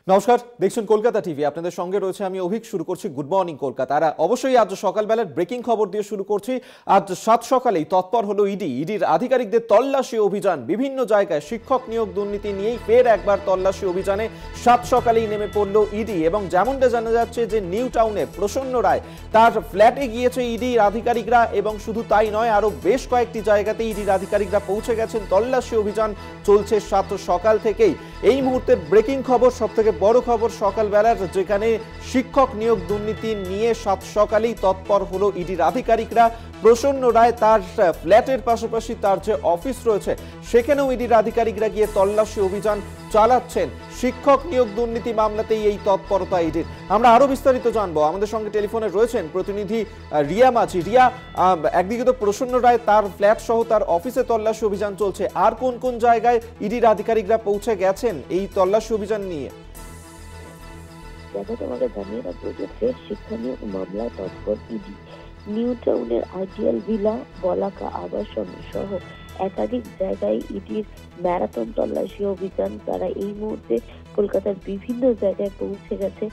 নমস্কার, দেখছেন কলকাতা টিভি। আপনাদের সঙ্গে রয়েছে আমি অভিক। শুরু করছি গুড মর্নিং কলকাতা। আর অবশ্যই আজ সকালবেলার ব্রেকিং খবর দিয়ে শুরু করছি। আজ সাত সকালেই তৎপর হলো ইডির আধিকারিকদের তল্লাশি অভিযান। বিভিন্ন জায়গায় শিক্ষক নিয়োগ দুর্নীতি নিয়েই ফের একবার তল্লাশি অভিযানে সাত সকালেই নেমে পড়ল ইডি। এবং যেমনটা জানা যাচ্ছে যে নিউ টাউনে প্রসন্ন রায় তার ফ্ল্যাটে গিয়েছে ইডির আধিকারিকরা, এবং শুধু তাই নয়, আরো বেশ কয়েকটি জায়গাতে ইডির আধিকারিকরা পৌঁছে গেছেন। তল্লাশি অভিযান চলছে সাত সকাল থেকেই। এই মুহূর্তে ব্রেকিং খবর, সবথেকে বড় খবর সকালবেলার, যেখানে শিক্ষক নিয়োগ দুর্নীতি নিয়ে সাত সকালেই তৎপর হলো ইডির আধিকারিকরা। প্রসন্ন রায় তার ফ্ল্যাটের পাশাপাশি তার যে অফিস রয়েছে সেখানেও ইডির আধিকারিকরা গিয়ে তল্লাশি অভিযান চালাচ্ছেন। শিক্ষক নিয়োগ দুর্নীতি মামলাতেই এই তৎপরতা ইডির। আমরা আরো বিস্তারিত জানবো। আমাদের সঙ্গে টেলিফোনে রয়েছেন প্রতিনিধি রিয়া মাঝি। রিয়া, একদিকে তো প্রসন্ন রায় তার ফ্ল্যাট সহ তার অফিসে তল্লাশি অভিযান চলছে, আর কোন কোন জায়গায় ইডির আধিকারিকরা পৌঁছে গেছেন এই তল্লাশি অভিযান নিয়ে? তোমাকে জানিয়ে রাখবো যে ফের শিক্ষা নিয়োগ মামলায় তৎপর ইডি। নিউ টাউনের আইডিয়াল ভিলা, বলাকা আবাসন সহ একাধিক জায়গায় ইডির ম্যারাথন তল্লাশি অভিযান। তারা এই মুহূর্তে কলকাতার বিভিন্ন জায়গায় পৌঁছে গেছে।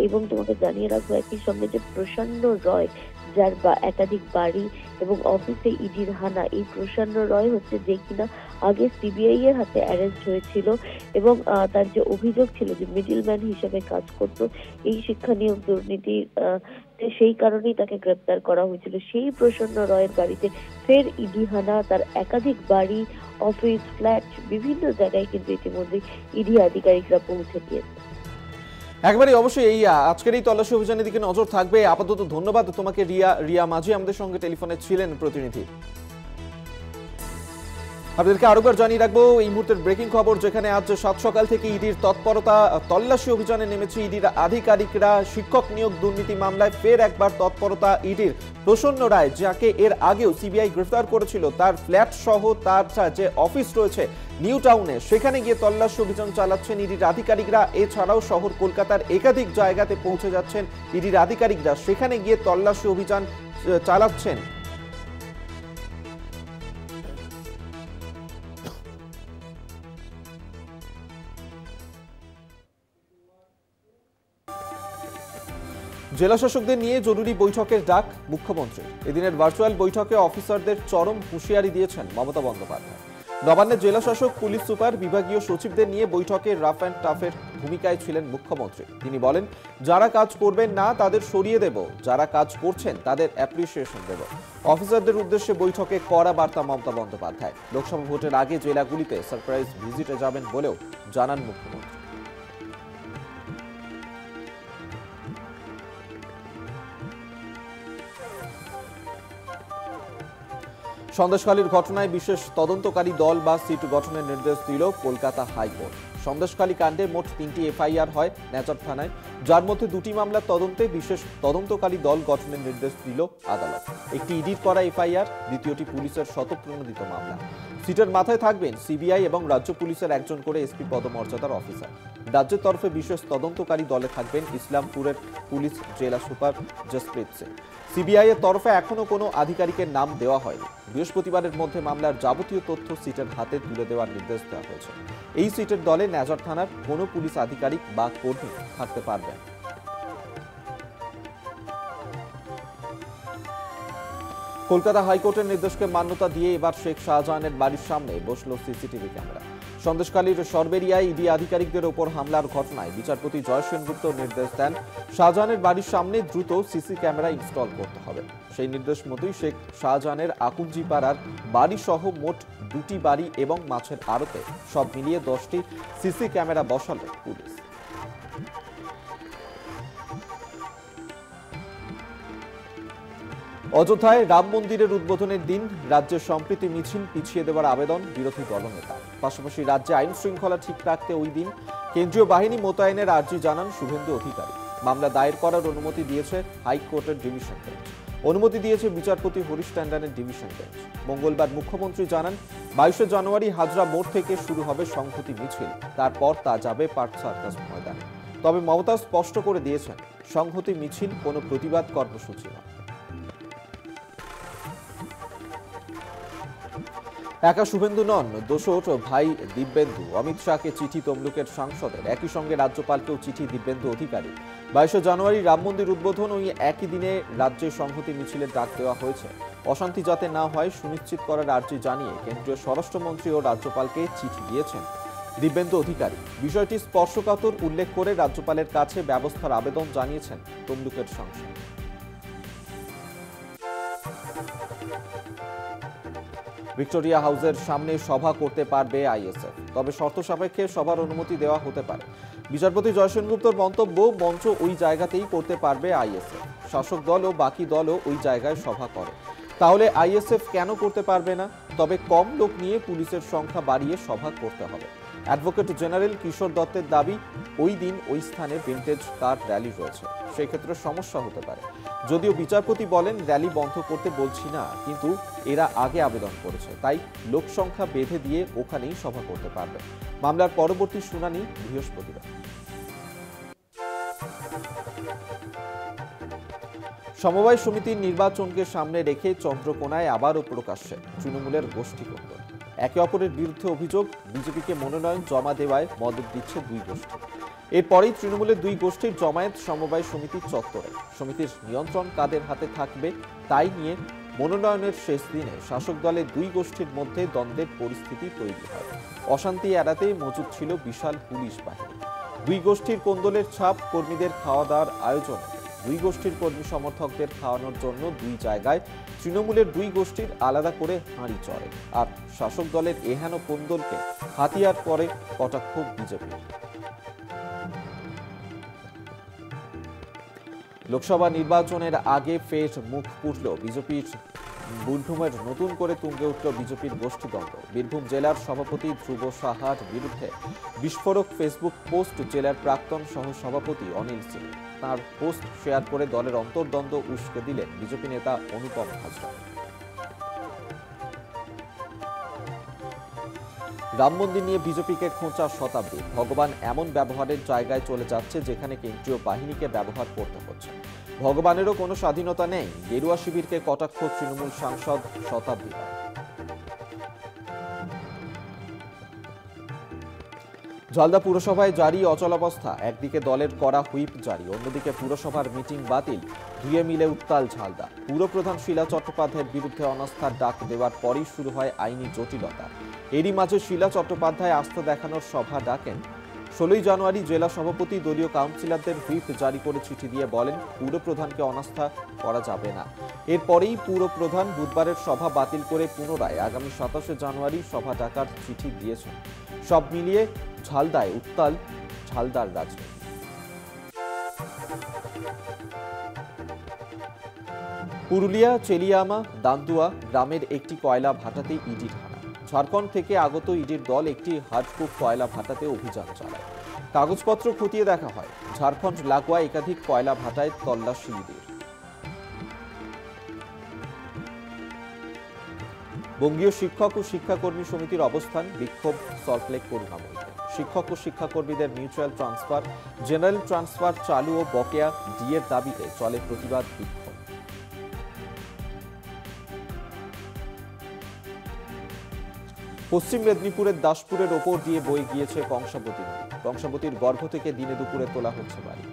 এবং তোমাকে জানিয়ে রাখবো একই সঙ্গে যে প্রসন্ন রয়, যার একাধিক বাড়ি এবং অফিসে ইডির হানা, এই প্রসন্ন রয় হচ্ছে যে কিনা আগে সিবিআই এর হাতে অ্যারেস্ট হয়েছিল এবং তার যে অভিযোগ ছিল যে মিডলম্যান হিসেবে কাজ করত এই শিক্ষা নিয়োগ দুর্নীতি, সেই কারণেই তাকে গ্রেপ্তার করা হয়েছিল। সেই প্রসন্ন রয়ের বাড়িতে ফের ইডি হানা। তার একাধিক বাড়ি, অফিস, ফ্ল্যাট, বিভিন্ন জায়গায় কিন্তু ইতিমধ্যে ইডি আধিকারিকরা পৌঁছে গিয়েছে। একবারে অবশ্যই এই আজকের এই তল্লাশি অভিযানের দিকে নজর থাকবে। আপাতত ধন্যবাদ তোমাকে রিয়া মাঝি, আমাদের সঙ্গে টেলিফোনে ছিলেন প্রতিনিধি। আপনাদেরকে আরেকবার জানিয়ে রাখবো এই মুহূর্তের ব্রেকিং খবর, যেখানে আজ সাত সকাল থেকে ইডির তৎপরতা, তল্লাশি অভিযানে নেমেছে ইডির আধিকারিকরা। শিক্ষক নিয়োগ দুর্নীতি মামলায় ফের একবার তৎপরতা ইডির। প্রসন্ন রায়, যাকে এর আগেও সিবিআই গ্রেফতার করেছিল, তার ফ্ল্যাট সহ তার যে অফিস রয়েছে নিউ টাউনে, সেখানে গিয়ে তল্লাশি অভিযান চালাচ্ছেন ইডির আধিকারিকরা। এছাড়াও শহর কলকাতার একাধিক জায়গাতে পৌঁছে যাচ্ছেন ইডির আধিকারিকরা, সেখানে গিয়ে তল্লাশি অভিযান চালাচ্ছেন। জেলা শাসকদের নিয়ে জরুরি বৈঠকের ডাক মুখ্যমন্ত্রীর। এদিনের ভার্চুয়াল বৈঠকে অফিসারদের চরম হুঁশিয়ারি দিয়েছেন মমতা বন্দ্যোপাধ্যায়। নবান্নের জেলা শাসক, পুলিশ সুপার, বিভাগীয় সচিবদের নিয়ে বৈঠকে রাফ অ্যান্ড টাফের ভূমিকায় ছিলেন মুখ্যমন্ত্রী। তিনি বলেন, যারা কাজ করবেন না তাদের সরিয়ে দেব, যারা কাজ করছেন তাদের অ্যাপ্রিসিয়েশন দেব। অফিসারদের উদ্দেশ্যে বৈঠকে কড়া বার্তা মমতা বন্দ্যোপাধ্যায়। লোকসভা ভোটের আগে জেলাগুলিতে সারপ্রাইজ ভিজিটে যাবেন বলেও জানান মুখ্যমন্ত্রী। সন্দেশখালীর ঘটনায় বিশেষ তদন্তকারী দল বা সিট গঠনের নির্দেশ দিল কলকাতা হাইকোর্ট। সন্দেশখালী কাণ্ডে মোট 3টি এফআইআর হয় নেচার থানায়, যার মধ্যে 2টি মামলার তদন্তে বিশেষ তদন্তকারী দল গঠনের নির্দেশ দিল আদালত। একটি ইডির করা এফআইআর, দ্বিতীয়টি পুলিশের স্বতঃপ্রণোদিত মামলা। সিটের মাথায় থাকবেন সিবিআই এবং রাজ্য পুলিশের একজন করে এসপি পদমর্যাদার অফিসার। রাজ্যের তরফে বিশেষ তদন্তকারী দলে থাকবেন ইসলামপুরের পুলিশ জেলা সুপার জসপ্রীত সিং। সিবিআই এর তরফে এখনো কোনো আধিকারিকের নাম দেওয়া হয়নি। বৃহস্পতিবারের মধ্যে মামলার যাবতীয় তথ্য সিটের হাতে তুলে দেওয়ার নির্দেশ দেওয়া হয়েছে। এই সিটের দলে নেজার থানার কোনো পুলিশ আধিকারিক বা কর্মী থাকতে পারবেন। কলকাতা হাইকোর্টের নির্দেশকে মান্যতা দিয়ে এবার শেখ শাহজাহানের বাড়ির সামনে বসল সিসিটিভি ক্যামেরা। সন্দেশখালীর সরবেরিয়ায় ইডি আধিকারিকদের ওপর হামলার ঘটনায় বিচারপতি জয় সেনগুপ্ত নির্দেশ দেন, শাহজাহানের বাড়ির সামনে দ্রুত সিসি ক্যামেরা ইনস্টল করতে হবে। সেই নির্দেশ মতোই শেখ শাহজাহানের আকুঞ্জিপাড়ার বাড়ি সহ মোট 2টি বাড়ি এবং মাছের আড়তে সব মিলিয়ে 10টি সিসি ক্যামেরা বসালো পুলিশ। অযোধ্যায় রাম মন্দিরের উদ্বোধনের দিন রাজ্যের সম্প্রীতি মিছিল পিছিয়ে দেওয়ার আবেদন বিরোধী দলনেতা। পাশাপাশি রাজ্যে আইন শৃঙ্খলা ঠিক রাখতে ওই দিন কেন্দ্রীয় বাহিনী মোতায়েনের আর্জি জানান শুভেন্দু অধিকারী। মামলা দায়ের করার অনুমতি দিয়েছে হাইকোর্টের ডিভিশন বেঞ্চ। অনুমতি দিয়েছে বিচারপতি হরিশ ট্যান্ডনের ডিভিশন বেঞ্চ। মঙ্গলবার মুখ্যমন্ত্রী জানান, 22শে জানুয়ারি হাজরা মোড় থেকে শুরু হবে সংহতি মিছিল, তারপর তা যাবে পার্ক সার্কাস ময়দানে। তবে মমতা স্পষ্ট করে দিয়েছেন, সংহতি মিছিল কোনো প্রতিবাদ কর্মসূচি নয়। একা শুভেন্দু নন, দোসর ভাই দিব্যেন্দু। অমিত শাহকে চিঠি তমলুকের সাংসদের, একই সঙ্গে রাজ্যপালকেও চিঠি দিব্যেন্দু অধিকারী। 22 জানুয়ারি রাম মন্দির উদ্বোধন, ওই একই দিনে রাজ্যে সংহতি মিছিলের ডাক দেওয়া হয়েছে। অশান্তি যাতে না হয় সুনিশ্চিত করার আর্জি জানিয়ে কেন্দ্রীয় স্বরাষ্ট্রমন্ত্রী ও রাজ্যপালকে চিঠি দিয়েছেন দিব্যেন্দু অধিকারী। বিষয়টি স্পর্শকাতর উল্লেখ করে রাজ্যপালের কাছে ব্যবস্থার আবেদন জানিয়েছেন তমলুকের সাংসদ। ভিক্টোরিয়া হাউসের সামনে সভা করতে পারবে আইএসএফ, তবে শর্ত সাপেক্ষে সভার অনুমতি দেওয়া হতে পারে। বিচারপতি জয় সেনগুপ্তর মন্তব্য, মঞ্চ ওই জায়গাতেই করতে পারবে আইএসএফ। শাসক দল ও বাকি দলও ওই জায়গায় সভা করে, তাহলে আইএসএফ কেন করতে পারবে না? তবে কম লোক নিয়ে পুলিশের সংখ্যা বাড়িয়ে সভা করতে হবে। অ্যাডভোকেট জেনারেল কিশোর দত্তের দাবি, ওই দিন ওই স্থানে ভিন্টেজ কার র্যালি রয়েছে, সেক্ষেত্রে সমস্যা হতে পারে। যদিও বিচারপতি বলেন, র্যালি বন্ধ করতে বলছি না, কিন্তু এরা আগে আবেদন করেছে, তাই লোক সংখ্যা বেঁধে দিয়ে ওখানেই সভা করতে পারবে। মামলার পরবর্তী শুনানি বৃহস্পতিবার। সমবায় সমিতির নির্বাচনকে সামনে রেখে চন্দ্রকোনায় আবারও প্রকাশ্যে তৃণমূলের গোষ্ঠীদ্বন্দ্ব। একে অপরের বিরুদ্ধে অভিযোগ, বিজেপিকে মনোনয়ন জমা দেওয়ায় মদত দিচ্ছে দুই গোষ্ঠী। এরপরেই তৃণমূলের দুই গোষ্ঠীর জমায়েত সমবায় সমিতির চত্বরে। সমিতির নিয়ন্ত্রণ কাদের হাতে থাকবে তাই নিয়ে মনোনয়নের শেষ দিনে শাসক দলের দুই গোষ্ঠীর মধ্যে দ্বন্দ্বের পরিস্থিতি তৈরি হয়। অশান্তি এড়াতে মজুদ ছিল বিশাল পুলিশ বাহিনী। দুই গোষ্ঠীর কোন্দলের ছাপ, কর্মীদের খাওয়া দাওয়ার আয়োজন। দুই গোষ্ঠীর কর্মী সমর্থকদের খাওয়ানোর জন্য দুই জায়গায় তৃণমূলের দুই গোষ্ঠীর আলাদা করে হাঁড়ি চড়ে, আর শাসক দলের এহেন কোন্দলকে হাতিয়ার করে কটাক্ষ বিজেপি। লোকসভা নির্বাচনের আগে ফের মুখ পুড়ল বিজেপির। বীরভূমের নতুন করে তুঙ্গে উঠল বিজেপির গোষ্ঠীদ্বন্দ্ব। বীরভূম জেলার সভাপতি ধ্রুব সাহার বিরুদ্ধে বিস্ফোরক ফেসবুক পোস্ট জেলার প্রাক্তন সহ সভাপতি অনিল সিং। তাঁর পোস্ট শেয়ার করে দলের অন্তর্দ্বন্দ্ব উস্কে দিলেন বিজেপি নেতা অনুপম হাজরা। রাম মন্দির নিয়ে বিজেপিকে খোঁচা শতাব্দী। ভগবান এমন ব্যবহারের জায়গায় চলে যাচ্ছে যেখানে কেন্দ্রীয় বাহিনীকে ব্যবহার করতে হচ্ছে। ভগবানেরও কোনো স্বাধীনতা নেই, গেরুয়া শিবিরকে কটাক্ষ তৃণমূল সাংসদ শতাব্দী রায়। ঝালদা পুরসভায় জারি অচলাবস্থা। একদিকে দলের করা হুইপ জারি, অন্যদিকে পুরসভার মিটিং বাতিল। দুয়ে মিলে উত্তাল ঝালদা। পুরপ্রধান শিলা চট্টোপাধ্যায়ের বিরুদ্ধে অনাস্থার ডাক দেওয়ার পরই শুরু হয় আইনি জটিলতা। এরই মাঝে শিলা চট্টোপাধ্যায় আস্থা দেখানোর সভা ডাকেন। 16 জানুয়ারি জেলা সভাপতি দলীয় কাউন্সিলরদের হুইপ জারি করে চিঠি দিয়ে বলেন, পুরপ্রধানকে অনাস্থা করা যাবে না। এরপরেই পুরপ্রধান বুধবারের সভা বাতিল করে পুনরায় আগামী 27 জানুয়ারি সভা ডাকার চিঠি দিয়েছেন। সব মিলিয়ে ঝালদায় উত্তাল ঝালদার রাজনীতি। পুরুলিয়া চেলিয়ামা দান্দুয়া গ্রামের একটি কয়লা ভাটাতে ইডির হানা। ঝাড়খণ্ড থেকে আগত ইডির দল একটি হার্ডকুক কয়লা ভাটাতে অভিযান চালায়। কাগজপত্র খতিয়ে দেখা হয়। ঝাড়খণ্ড লাগোয়া একাধিক কয়লা ভাটায় তল্লাশি ইডির। বঙ্গীয় শিক্ষক ও শিক্ষাকর্মী সমিতির অবস্থান, বিক্ষোভ সল্টলেক করুণাময়ীতে। শিক্ষক ও শিক্ষাকর্মীদের মিউচুয়াল ট্রান্সফার, জেনারেল ট্রান্সফার চালু ও বকেয়া ডিএর দাবিতে চলে প্রতিবাদ বিক্ষোভ। পশ্চিম মেদিনীপুরের দাসপুরের ওপর দিয়ে বয়ে গিয়েছে কংসাবতী নদী। কংসাবতীর গর্ভ থেকে দিনে দুপুরে তোলা হচ্ছে বাড়ি।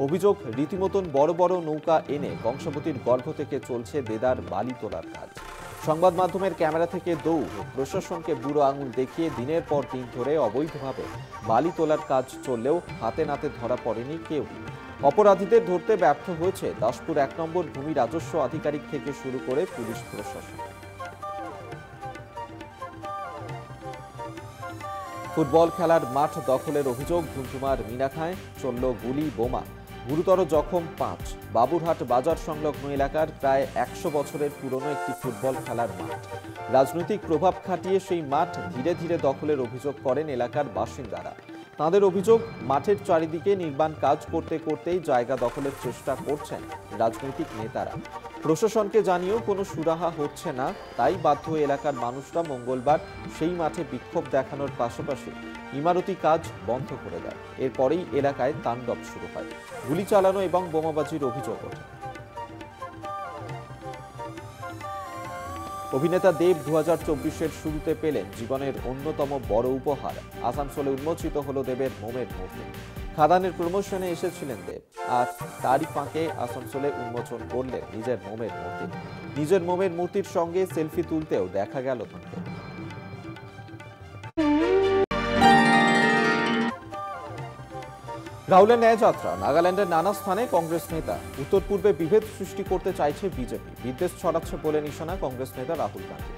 অভিযোগ, রীতিমতন বড় বড় নৌকা এনে কংসাবতীর গর্ভ থেকে চলছে দেদার বালি তোলার কাজ। সংবাদ মাধ্যমের ক্যামেরা থেকে দৌড়, প্রশাসনকে বুড়ো আঙুল দেখিয়ে দিনের পর দিন ধরে অবৈধভাবে বালি তোলার কাজ চললেও হাতে নাতে ধরা পড়েনি কেউ। অপরাধীদের ধরতে ব্যর্থ হয়েছে দাসপুর 1 নম্বর ভূমি রাজস্ব আধিকারিক থেকে শুরু করে পুলিশ প্রশাসন। ফুটবল খেলার মাঠ দখলের অভিযোগ, ধুমধুমার মিনাখায় চলল গুলি বোমা। গুরুতর জখম 5। বাবুরহাট বাজার সংলগ্ন এলাকার প্রায় 100 বছরের পুরনো একটি ফুটবল খেলার মাঠ। রাজনৈতিক প্রভাব খাটিয়ে সেই মাঠ ধীরে ধীরে দখলের অভিযোগ করেন এলাকার বাসিন্দারা। তাদের অভিযোগ, মাঠের চারিদিকে নির্মাণ কাজ করতে করতেই জায়গা দখলের চেষ্টা করছেন রাজনৈতিক নেতারা। প্রশাসনকে জানিয়েও কোনো সুরাহা হচ্ছে না, তাই বাধ্য এলাকার মানুষরা মঙ্গলবার সেই মাঠে বিক্ষোভ দেখানোর পাশাপাশি ইমারতি কাজ বন্ধ করে দেয়। এরপরেই এলাকায় তাণ্ডব শুরু হয়। গুলি চালানো এবং বোমাবাজির অভিযোগ ওঠে। অভিনেতা দেব 2024-এর শুরুতে পেলেন জীবনের অন্যতম বড় উপহার। আসানসোলে উন্মোচিত হলো দেবের মোমের মূর্তি। খাদানের প্রমোশনে এসেছিলেন দেব, আর তারই ফাঁকে আসানসোলে উন্মোচন করলেন নিজের মোমের মূর্তি। নিজের মোমের মূর্তির সঙ্গে সেলফি তুলতেও দেখা গেল তাঁকে। রাহুলের ন্যায় যাত্রা, নাগাল্যান্ডের নানা স্থানে কংগ্রেস নেতা। উত্তর পূর্বে বিভেদ সৃষ্টি করতে চাইছে বিজেপি, বিদ্বেষ ছড়াচ্ছে বলে নিশানা কংগ্রেস নেতা রাহুল গান্ধী।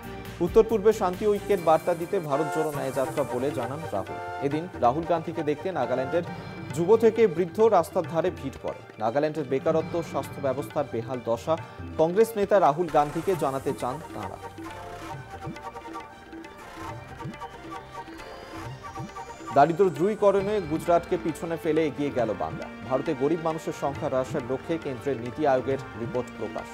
উত্তর পূর্বে শান্তি ঐক্যের বার্তা দিতে ভারত জোড়ো ন্যায় যাত্রা বলে জানান রাহুল। এদিন রাহুল গান্ধীকে দেখতে নাগাল্যান্ডের যুব থেকে বৃদ্ধ রাস্তার ধারে ভিড় করে। নাগাল্যান্ডের বেকারত্ব, স্বাস্থ্য ব্যবস্থার বেহাল দশা কংগ্রেস নেতা রাহুল গান্ধীকে জানাতে চান তাঁরা। দারিদ্র দূরীকরণে গুজরাটকে পিছনে ফেলে এগিয়ে গেল বাংলা। ভারতে গরিব মানুষের সংখ্যা হ্রাসের লক্ষ্যে কেন্দ্রের নীতি আয়োগের রিপোর্ট প্রকাশ।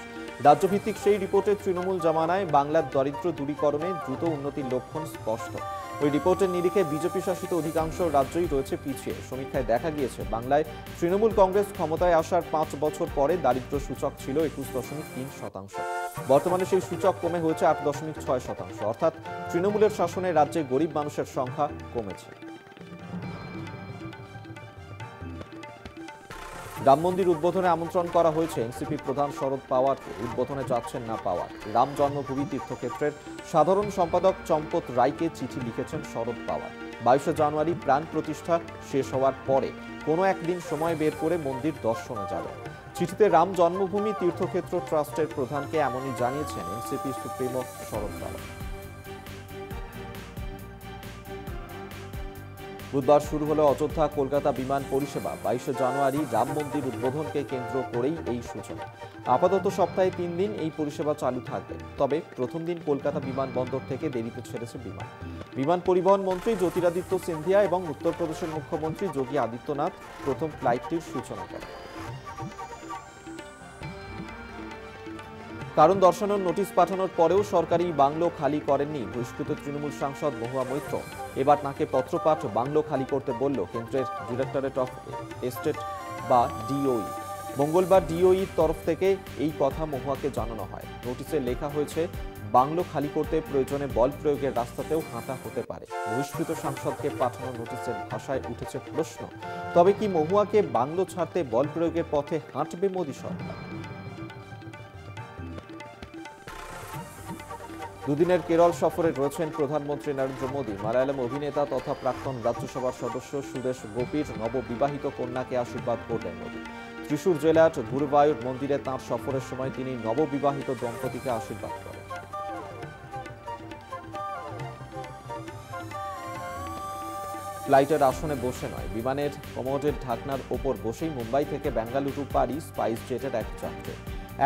রাজ্যভিত্তিক সেই রিপোর্টে তৃণমূল জমানায় বাংলার দারিদ্র দূরীকরণে দ্রুত উন্নতির লক্ষণ স্পষ্ট। ওই রিপোর্টের নিরিখে বিজেপি শাসিত অধিকাংশ রাজ্যই রয়েছে পিছিয়ে। সমীক্ষায় দেখা গিয়েছে বাংলায় তৃণমূল কংগ্রেস ক্ষমতায় আসার 5 বছর পরে দারিদ্র সূচক ছিল 21.3%। বর্তমানে সেই সূচক কমে হয়েছে 8.6%। অর্থাৎ তৃণমূলের শাসনে রাজ্যে গরিব মানুষের সংখ্যা কমেছে। রাম মন্দির উদ্বোধনে আমন্ত্রণ করা হয়েছে এনসিপি প্রধান শরদ পাওয়ারকে। উদ্বোধনে যাচ্ছেন না পাওয়ার। রাম জন্মভূমি তীর্থক্ষেত্রের সাধারণ সম্পাদক চম্পত রায়কে চিঠি লিখেছেন শরদ পাওয়ার। 22 জানুয়ারি প্রাণ প্রতিষ্ঠা শেষ হওয়ার পরে কোনো একদিন সময় বের করে মন্দির দর্শনে যাবেন। চিঠিতে রাম জন্মভূমি তীর্থক্ষেত্র ট্রাস্টের প্রধানকে এমনই জানিয়েছেন এনসিপি সুপ্রিমো শরদ পাওয়ার। বুধবার শুরু হলো অযোধ্যা কলকাতা বিমান পরিষেবা। 22 জানুয়ারি রাম মন্দির উদ্বোধনকে কেন্দ্র করেই এই সূচনা। আপাতত সপ্তাহে 3 দিন এই পরিষেবা চালু থাকবে। তবে প্রথম দিন কলকাতা বিমানবন্দর থেকে দেরিতে ছেড়েছে বিমান। বিমান পরিবহন মন্ত্রী জ্যোতিরাদিত্য সিন্ধিয়া এবং উত্তরপ্রদেশের মুখ্যমন্ত্রী যোগী আদিত্যনাথ প্রথম ফ্লাইটটির সূচনা করেন। কারণ দর্শানোর নোটিশ পাঠানোর পরেও সরকারি বাংলো খালি করেননি বহিষ্কৃত তৃণমূল সাংসদ মহুয়া মৈত্র। এবার তাঁকে পত্রপাঠ বাংলো খালি করতে বলল কেন্দ্রের ডিরেক্টরেট অফ এস্টেট বা ডিওই। মঙ্গলবার ডিওইর তরফ থেকে এই কথা মহুয়াকে জানানো হয়। নোটিশে লেখা হয়েছে বাংলো খালি করতে প্রয়োজনে বল প্রয়োগের রাস্তাতেও হাঁটা হতে পারে। বহিষ্কৃত সাংসদকে পাঠানো নোটিশের ভাষায় উঠেছে প্রশ্ন, তবে কি মহুয়াকে বাংলো ছাড়তে বল প্রয়োগের পথে হাঁটবে মোদী সরকার? দুদিনের কেরল সফরে রয়েছেন প্রধানমন্ত্রী নরেন্দ্র মোদী। মালায়ালাম অভিনেতা তথা প্রাক্তন রাজ্যসভার সদস্য সুরেশ গোপীর নববিবাহিত কন্যাকে আশীর্বাদ করলেন মোদী। ত্রিশূর জেলার গুরুবায়ুর মন্দিরে তাঁর সফরের সময় তিনি নববিবাহিত দম্পতিকে আশীর্বাদ করেন। ফ্লাইটের আসনে বসে নয়, বিমানের কমোডের ঢাকনার ওপর বসেই মুম্বাই থেকে বেঙ্গালুরু পারি স্পাইস জেটের এক যাত্রী।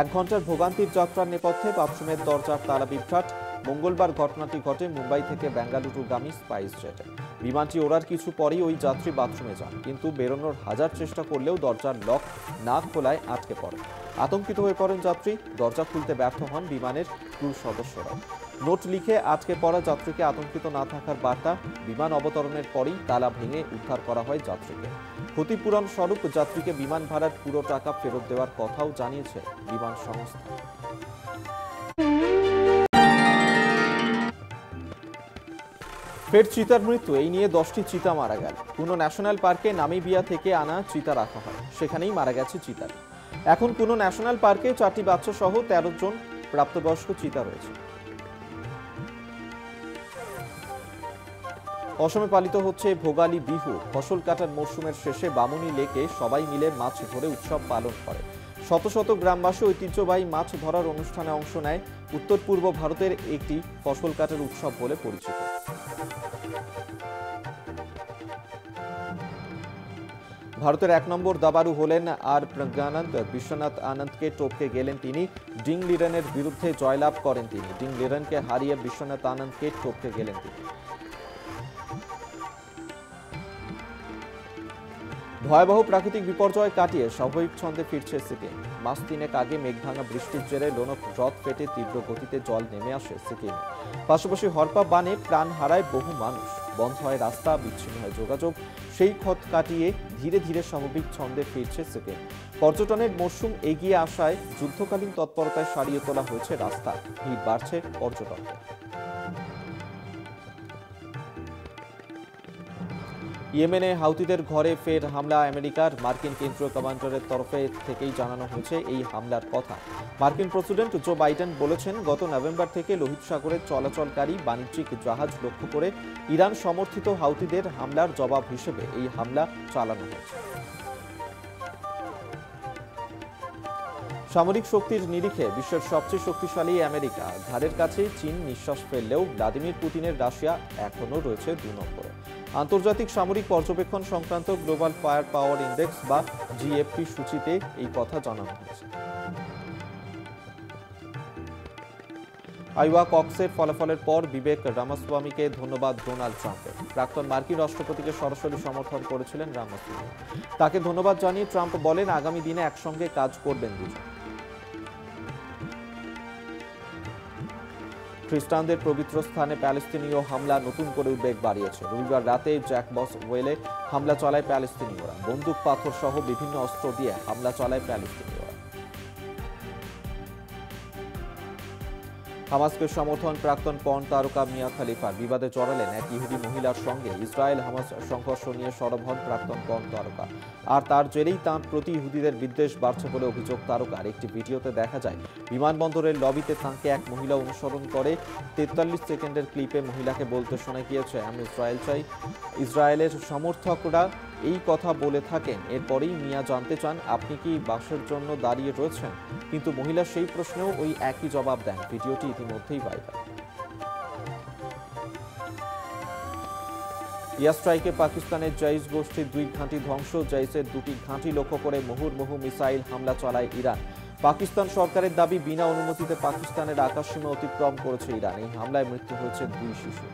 1 ঘন্টার ভোগান্তির যাত্রার নেপথ্যে বাথরুমের দরজার তালা বিভ্রাট। মঙ্গলবার ঘটনাটি ঘটে মুম্বাই থেকে বেঙ্গালুরুগামী স্পাইস জেটে। বিমানটি ওড়ার কিছু পরেই ওই যাত্রী বাথরুমে যান, কিন্তু বেরোনোর হাজার চেষ্টা করলেও দরজার লক না খোলায় আটকে পড়েন। আতঙ্কিত হয়ে পড়েন যাত্রী। দরজা খুলতে ব্যর্থ হন বিমানের ক্রু সদস্যরা। নোট লিখে আটকে পড়া যাত্রীকে আতঙ্কিত না থাকার বার্তা। বিমান অবতরণের পরেই তালা ভেঙে উদ্ধার করা হয় যাত্রীকে। ক্ষতিপূরণ স্বরূপ যাত্রীকে বিমান ভাড়ার পুরো টাকা ফেরত দেওয়ার কথাও জানিয়েছে বিমান সংস্থা। ফের চিতার মৃত্যু, এই নিয়ে 10টি চিতা মারা গেল। কোনো ন্যাশনাল পার্কে নামিবিয়া থেকে আনা চিতা রাখা হয়, সেখানেই মারা গেছে চিতা। এখন কোনো ন্যাশনাল পার্কে 4টি বাচ্চা সহ 13 জন প্রাপ্তবয়স্ক চিতা রয়েছে। অসমে পালিত হচ্ছে ভোগালী বিহু। ফসল কাটার মরশুমের শেষে বামুনি লেকে সবাই মিলে মাছ ধরে উৎসব পালন করে। শত শত গ্রামবাসী ঐতিহ্যবাহী মাছ ধরার অনুষ্ঠানে অংশ নেয়। উত্তর পূর্ব ভারতের একটি ফসল কাটার উৎসব বলে পরিচিত। ভারতের 1 নম্বর দাবাড়ু হলেন আর প্রজ্ঞানন্দ। বিশ্বনাথ আনন্দকে টপকে গেলেন তিনি। ডিং লিরেনের বিরুদ্ধে জয়লাভ করেন তিনি। ডিং লিরেনকে হারিয়ে বিশ্বনাথ আনন্দকে টপকে গেলেন তিনি। ভয়াবহ প্রাকৃতিক বিপর্যয় কাটিয়ে স্বাভাবিক ছন্দে ফিরছে সিকিম। মাস 3 আগে মেঘভাঙা বৃষ্টির জেরে লোনক হ্রদ ফেটে তীব্র গতিতে জল নেমে আসে সিকিমে। পাশাপাশি হরপা বানে প্রাণ হারায় বহু মানুষ। বন্ধ হয় রাস্তা, বিচ্ছিন্ন হয় যোগাযোগ। সেই ক্ষত কাটিয়ে ধীরে ধীরে স্বাভাবিক ছন্দে ফিরছে সিকিম। পর্যটনের মরশুম এগিয়ে আসায় যুদ্ধকালীন তৎপরতায় সারিয়ে তোলা হয়েছে রাস্তা। ভিড় বাড়ছে পর্যটকদের। ইয়েমেনে হাউতিদের ঘরে ফের হামলা আমেরিকার। মার্কিন কেন্দ্রীয় কমান্ডারের তরফে থেকেই জানানো হয়েছে এই হামলার কথা। মার্কিন প্রেসিডেন্ট জো বাইডেন বলেছেন, গত নভেম্বর থেকে লোহিত সাগরে চলাচলকারী বাণিজ্যিক জাহাজ লক্ষ্য করে ইরান সমর্থিত হাউতিদের হামলার জবাব হিসেবে এই হামলা চালানো হয়েছে। সামরিক শক্তির নিরিখে বিশ্বের সবচেয়ে শক্তিশালী আমেরিকা। ধারের কাছে চীন নিঃশ্বাস ফেললেও ভ্লাদিমির পুতিনের রাশিয়া এখনও রয়েছে 2 নম্বরে। আন্তর্জাতিক সামরিক পর্যবেক্ষণ সংক্রান্ত গ্লোবাল ফায়ার পাওয়ার ইন্ডেক্স বা জিএফপি সূচিতে এই কথা জানানো হয়েছে। আইওয়া কক্সের ফলাফলের পর বিবেক রামাস্বামীকে ধন্যবাদ ডোনাল্ড ট্রাম্পের। প্রাক্তন মার্কিন রাষ্ট্রপতিকে সরাসরি সমর্থন করেছিলেন রামাস্বামী। তাকে ধন্যবাদ জানিয়ে ট্রাম্প বলেন, আগামী দিনে একসঙ্গে কাজ করবেন দুজন। খ্রিস্টানদের পবিত্র স্থানে প্যালেস্তিনীয় হামলা নতুন করে উদ্বেগ বাড়িয়েছে। রবিবার রাতে জ্যাকবস ওয়েলে হামলা চালায় প্যালেস্তিনীয়রা। বন্দুক, পাথর সহ বিভিন্ন অস্ত্র দিয়ে হামলা চালায় প্যালেস্তিনীয়রা। হামাসকে সমর্থন প্রাক্তন পর্ন তারকা মিয়া খলিফার। বিবাদে জড়ালেন এক ইহুদি মহিলার সঙ্গে। ইসরায়েল হামাস সংঘর্ষ নিয়ে সরব হন প্রাক্তন পর্ন তারকা। আর তার জেরেই তাঁর প্রতি ইহুদিদের বিদ্বেষ বাড়ছে বলে অভিযোগ তারকার। একটি ভিডিওতে দেখা যায় বিমানবন্দরের লবিতে তাঁকে এক মহিলা অনুসরণ করে। 43 সেকেন্ডের ক্লিপে মহিলাকে বলতে শোনা গিয়েছে, আমি ইসরায়েল চাই। ইসরায়েলের সমর্থকরা এই কথা বলে থাকেন। এরপরেই মিয়া জানতে চান, আপনি কি বাসের জন্য দাঁড়িয়ে রয়েছেন? কিন্তু মহিলা সেই প্রশ্নেও ওই একই জবাব দেন। ভিডিওটি ইতিমধ্যেই ভাইরাল। এয়ার স্ট্রাইকে পাকিস্তানের জাইশ গোষ্ঠীর 2 ঘাঁটি ধ্বংস। জাইশের 2টি ঘাঁটি লক্ষ্য করে মুহুর্মুহু মিসাইল হামলা চালায় ইরান। পাকিস্তান সরকারের দাবি, বিনা অনুমতিতে পাকিস্তানের আকাশসীমা অতিক্রম করেছে ইরান। এই হামলায় মৃত্যু হয়েছে 2 শিশু।